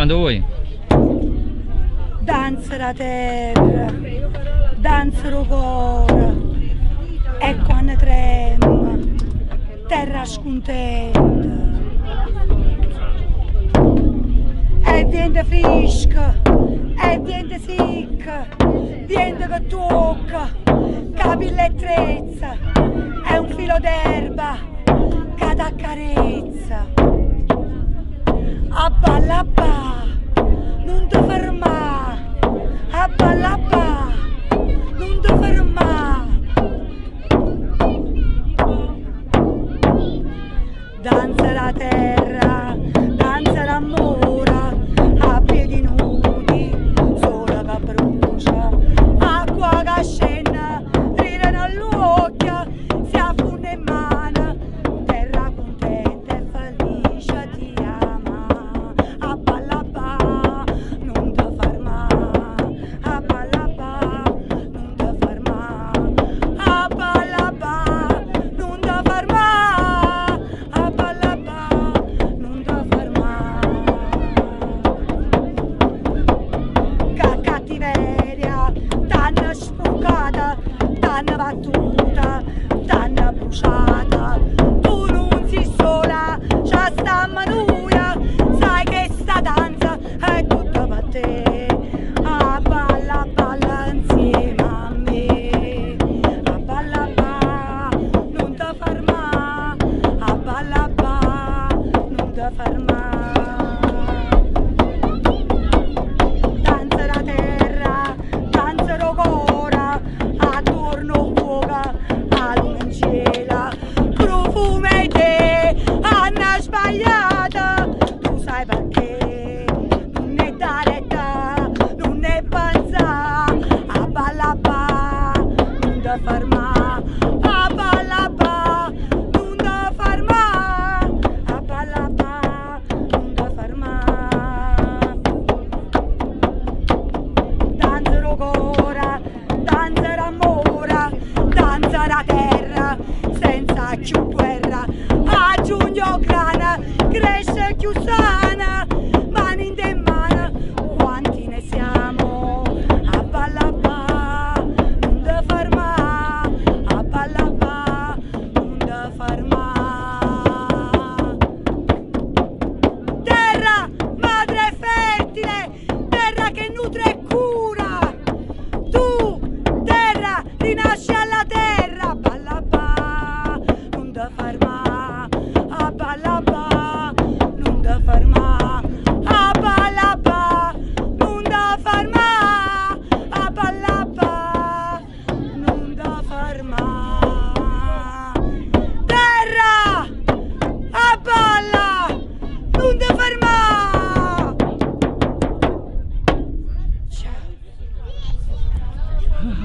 quando vuoi. Danza la terra, danza lo cuore, e quando trema, terra scontenta. E vento fresco, e vento secco, vento che tocca, capilla e trezza, è un filo d'erba che ti accarezza. A balla ba, non ti ferma, a balla ba, non ti ferma. Danza la terra, danza l'amore, a piedi nudi, sole che brucia, acqua che scende, ride nell'occhio, si affonda in mano, terra contenta e felice ti ama. A balla ba, non ti ferma, a balla ba, non ti ferma, a balla ba, non ti ferma. T'hanno sfruttata, t'hanno battuta, t'hanno bruciata. Tu non sei sola, c'è sta manuia, sai che sta danza è tutta per te. A balla, balla insieme a me. A balla, balla, non ti ferma. A balla, balla, non ti ferma. Sbagliata, tu sai perché non è da retta, non è panza, a balla ba, non ti ferma, a balla ba, non ti ferma, a balla ba, non ti ferma. Danza l'ocora, danza l'amore, danza la terra, senza più guerra, a giugno grana, cresce più sana, mani in mano, quanti ne siamo, a balla ba, non ti ferma, a balla ba, non ti ferma. Terra, madre fertile, terra che nutre